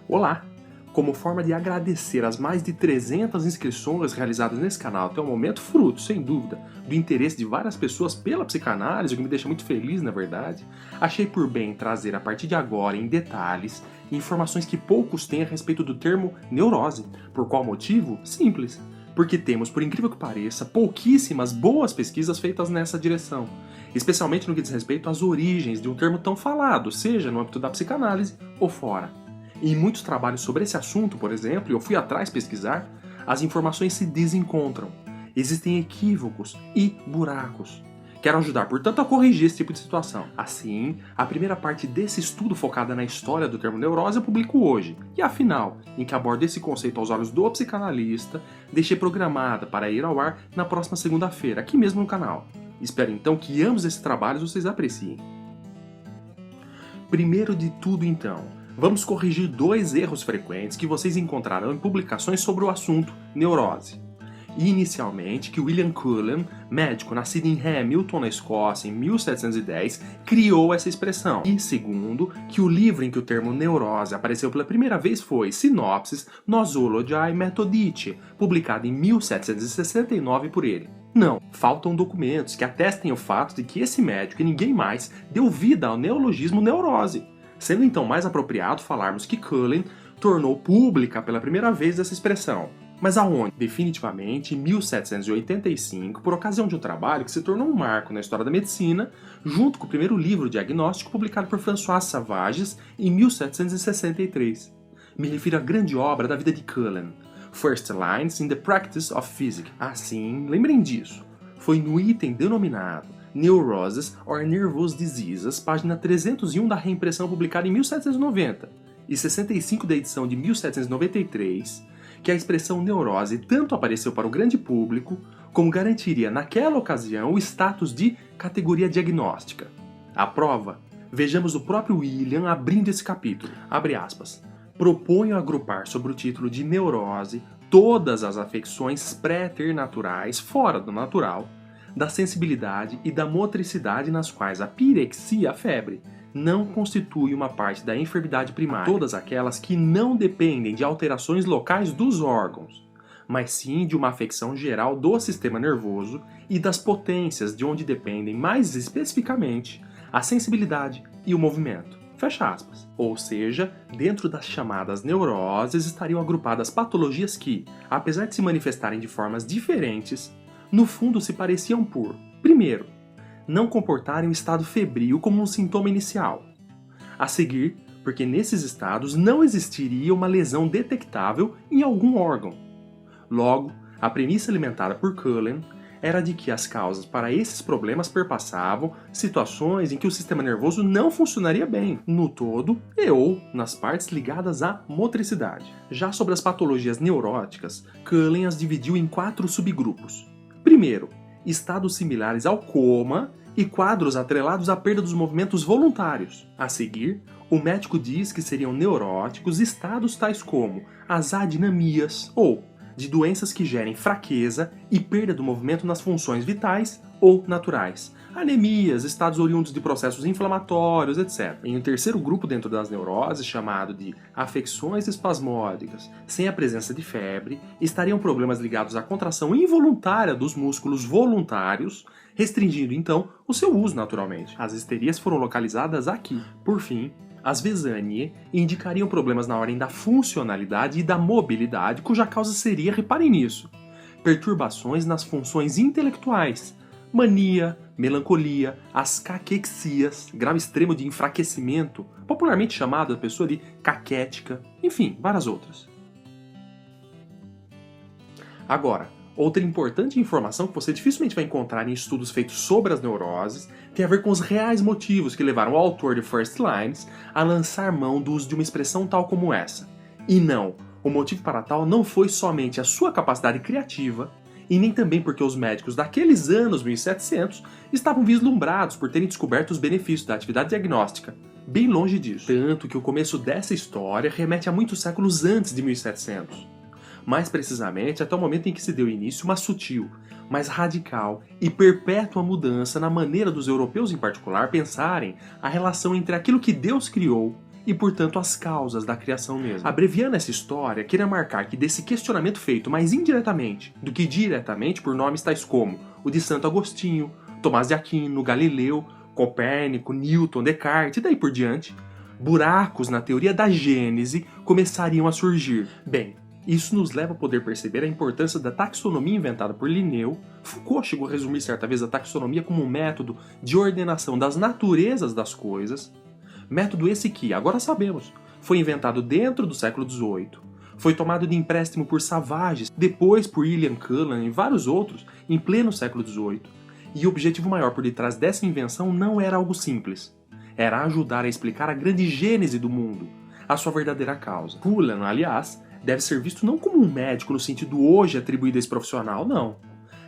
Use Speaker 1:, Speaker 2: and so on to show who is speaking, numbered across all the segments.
Speaker 1: Olá! Como forma de agradecer as mais de 300 inscrições realizadas nesse canal até o momento, fruto, sem dúvida, do interesse de várias pessoas pela psicanálise, o que me deixa muito feliz, na verdade, achei por bem trazer a partir de agora, em detalhes, informações que poucos têm a respeito do termo neurose. Por qual motivo? Simples. Porque temos, por incrível que pareça, pouquíssimas boas pesquisas feitas nessa direção, especialmente no que diz respeito às origens de um termo tão falado, seja no âmbito da psicanálise ou fora. Em muitos trabalhos sobre esse assunto, por exemplo, e eu fui atrás pesquisar, as informações se desencontram. Existem equívocos e buracos. Quero ajudar, portanto, a corrigir esse tipo de situação. Assim, a primeira parte desse estudo focada na história do termo neurose eu publico hoje. E a final, em que abordo esse conceito aos olhos do psicanalista, deixei programada para ir ao ar na próxima segunda-feira, aqui mesmo no canal. Espero então que ambos esses trabalhos vocês apreciem. Primeiro de tudo, então, vamos corrigir dois erros frequentes que vocês encontrarão em publicações sobre o assunto neurose. Inicialmente, que William Cullen, médico nascido em Hamilton, na Escócia, em 1710, criou essa expressão. E segundo, que o livro em que o termo neurose apareceu pela primeira vez foi Synopsis Nosologiae Methodicae, publicado em 1769 por ele. Não, faltam documentos que atestem o fato de que esse médico e ninguém mais deu vida ao neologismo neurose, sendo então mais apropriado falarmos que Cullen tornou pública pela primeira vez essa expressão. Mas aonde? Definitivamente em 1785, por ocasião de um trabalho que se tornou um marco na história da medicina, junto com o primeiro livro diagnóstico publicado por François Savages em 1763. Me refiro à grande obra da vida de Cullen, First Lines in the Practice of Physics. Assim, lembrem disso, foi no item denominado Neuroses or Nervous Diseases, página 301 da reimpressão publicada em 1790 e 65 da edição de 1793, que a expressão neurose tanto apareceu para o grande público, como garantiria naquela ocasião o status de categoria diagnóstica. A prova, vejamos o próprio William abrindo esse capítulo, abre aspas, proponho agrupar sob o título de neurose todas as afecções preternaturais fora do natural, da sensibilidade e da motricidade nas quais a pirexia, a febre, não constitui uma parte da enfermidade primária. Todas aquelas que não dependem de alterações locais dos órgãos, mas sim de uma afecção geral do sistema nervoso e das potências de onde dependem mais especificamente a sensibilidade e o movimento. Fecha aspas. Ou seja, dentro das chamadas neuroses estariam agrupadas patologias que, apesar de se manifestarem de formas diferentes, no fundo se pareciam por, primeiro, não comportarem o estado febril como um sintoma inicial. A seguir, porque nesses estados não existiria uma lesão detectável em algum órgão. Logo, a premissa alimentada por Cullen era de que as causas para esses problemas perpassavam situações em que o sistema nervoso não funcionaria bem, no todo e ou nas partes ligadas à motricidade. Já sobre as patologias neuróticas, Cullen as dividiu em 4 subgrupos. Primeiro, estados similares ao coma e quadros atrelados à perda dos movimentos voluntários. A seguir, o médico diz que seriam neuróticos estados tais como as adinamias, ou de doenças que gerem fraqueza e perda do movimento nas funções vitais ou naturais. Anemias, estados oriundos de processos inflamatórios, etc. Em um terceiro grupo dentro das neuroses, chamado de afecções espasmódicas, sem a presença de febre, estariam problemas ligados à contração involuntária dos músculos voluntários, restringindo então o seu uso naturalmente. As histerias foram localizadas aqui. Por fim, as Vesaniae indicariam problemas na ordem da funcionalidade e da mobilidade, cuja causa seria, reparem nisso, perturbações nas funções intelectuais, mania, melancolia, as caquexias, grau extremo de enfraquecimento, popularmente chamada a pessoa de caquética, enfim, várias outras. Agora, outra importante informação que você dificilmente vai encontrar em estudos feitos sobre as neuroses tem a ver com os reais motivos que levaram o autor de First Lines a lançar mão do uso de uma expressão tal como essa. E não, o motivo para tal não foi somente a sua capacidade criativa, e nem também porque os médicos daqueles anos 1700 estavam vislumbrados por terem descoberto os benefícios da atividade diagnóstica. Bem longe disso. Tanto que o começo dessa história remete a muitos séculos antes de 1700. Mais precisamente até o momento em que se deu início uma sutil, mas radical e perpétua mudança na maneira dos europeus em particular pensarem a relação entre aquilo que Deus criou e, portanto, as causas da criação mesmo. Abreviando essa história, queria marcar que desse questionamento feito mais indiretamente do que diretamente por nomes tais como o de Santo Agostinho, Tomás de Aquino, Galileu, Copérnico, Newton, Descartes e daí por diante, buracos na teoria da Gênese começariam a surgir. Bem, isso nos leva a poder perceber a importância da taxonomia inventada por Linneu. Foucault chegou a resumir certa vez a taxonomia como um método de ordenação das naturezas das coisas. Método esse que, agora sabemos, foi inventado dentro do século XVIII. Foi tomado de empréstimo por Savage, depois por William Cullen e vários outros em pleno século XVIII. E o objetivo maior por detrás dessa invenção não era algo simples. Era ajudar a explicar a grande gênese do mundo, a sua verdadeira causa. Cullen, aliás, deve ser visto não como um médico no sentido hoje atribuído a esse profissional, não.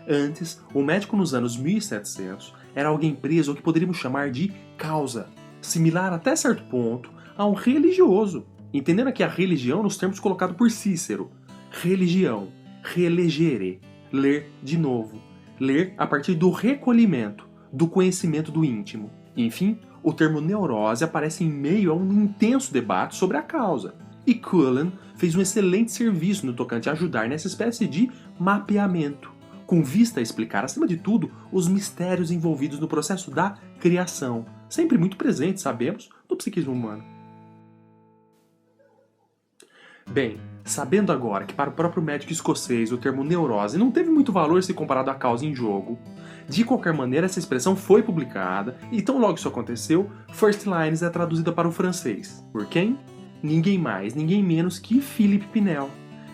Speaker 1: Antes, o médico nos anos 1700 era alguém preso ao que poderíamos chamar de causa, similar até certo ponto a um religioso, entendendo aqui a religião nos termos colocados por Cícero. Religião, relegere, ler de novo, ler a partir do recolhimento, do conhecimento do íntimo. Enfim, o termo neurose aparece em meio a um intenso debate sobre a causa. E Cullen fez um excelente serviço no tocante a ajudar nessa espécie de mapeamento, com vista a explicar, acima de tudo, os mistérios envolvidos no processo da criação, sempre muito presente, sabemos, no psiquismo humano. Bem, sabendo agora que para o próprio médico escocês o termo neurose não teve muito valor se comparado à causa em jogo, de qualquer maneira essa expressão foi publicada e tão logo isso aconteceu, First Lines é traduzida para o francês. Por quem? Ninguém mais, ninguém menos que Philippe Pinel,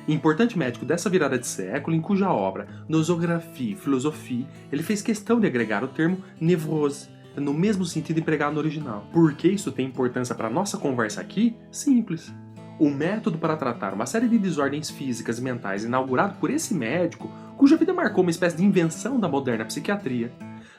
Speaker 1: importante médico dessa virada de século, em cuja obra Nosographie, Philosophie, ele fez questão de agregar o termo névrose, no mesmo sentido empregado no original. Por que isso tem importância para a nossa conversa aqui? Simples. O método para tratar uma série de desordens físicas e mentais inaugurado por esse médico, cuja vida marcou uma espécie de invenção da moderna psiquiatria,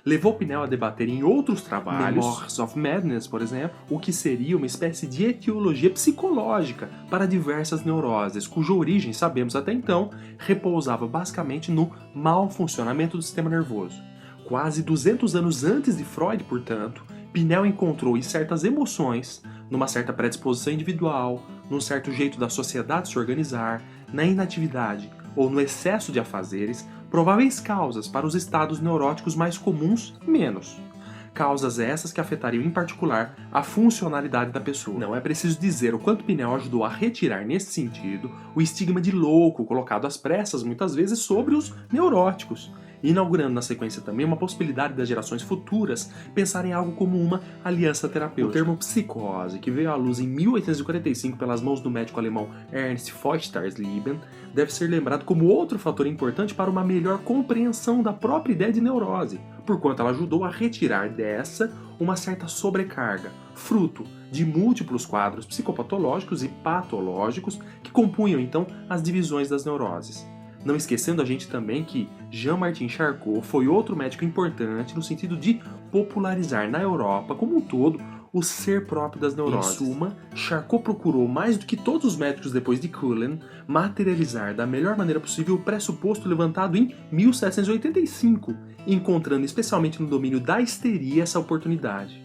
Speaker 1: levou Pinel a debater em outros trabalhos, Memoirs of Madness, por exemplo, o que seria uma espécie de etiologia psicológica para diversas neuroses, cuja origem, sabemos até então, repousava basicamente no mau funcionamento do sistema nervoso. Quase 200 anos antes de Freud, portanto, Pinel encontrou em certas emoções, numa certa predisposição individual, num certo jeito da sociedade se organizar, na inatividade ou no excesso de afazeres, prováveis causas para os estados neuróticos mais comuns menos. Causas essas que afetariam em particular a funcionalidade da pessoa. Não é preciso dizer o quanto Pinel ajudou a retirar nesse sentido o estigma de louco colocado às pressas muitas vezes sobre os neuróticos, inaugurando na sequência também uma possibilidade das gerações futuras pensarem em algo como uma aliança terapêutica. O termo psicose, que veio à luz em 1845 pelas mãos do médico alemão Ernst Feuchtersleben, deve ser lembrado como outro fator importante para uma melhor compreensão da própria ideia de neurose, porquanto ela ajudou a retirar dessa uma certa sobrecarga, fruto de múltiplos quadros psicopatológicos e patológicos que compunham então as divisões das neuroses. Não esquecendo a gente também que Jean-Martin Charcot foi outro médico importante no sentido de popularizar na Europa como um todo o ser próprio das neuroses. Em suma, Charcot procurou, mais do que todos os médicos depois de Cullen, materializar da melhor maneira possível o pressuposto levantado em 1785, encontrando especialmente no domínio da histeria essa oportunidade.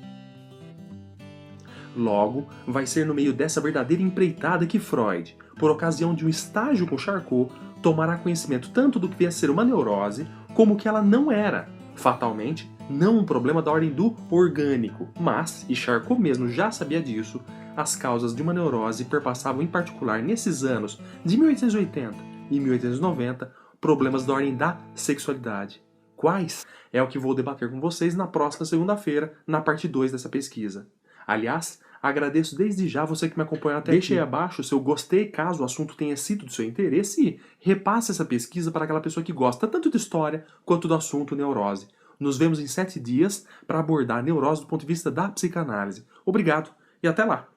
Speaker 1: Logo, vai ser no meio dessa verdadeira empreitada que Freud, por ocasião de um estágio com Charcot, tomará conhecimento tanto do que vier a ser uma neurose, como que ela não era, fatalmente, não um problema da ordem do orgânico, mas, e Charcot mesmo já sabia disso, as causas de uma neurose perpassavam em particular nesses anos de 1880 e 1890 problemas da ordem da sexualidade. Quais? É o que vou debater com vocês na próxima segunda-feira, na parte 2 dessa pesquisa. Aliás, agradeço desde já você que me acompanhou até aqui. Deixe aí abaixo o seu gostei caso o assunto tenha sido do seu interesse e repasse essa pesquisa para aquela pessoa que gosta tanto de história quanto do assunto neurose. Nos vemos em 7 dias para abordar a neurose do ponto de vista da psicanálise. Obrigado e até lá!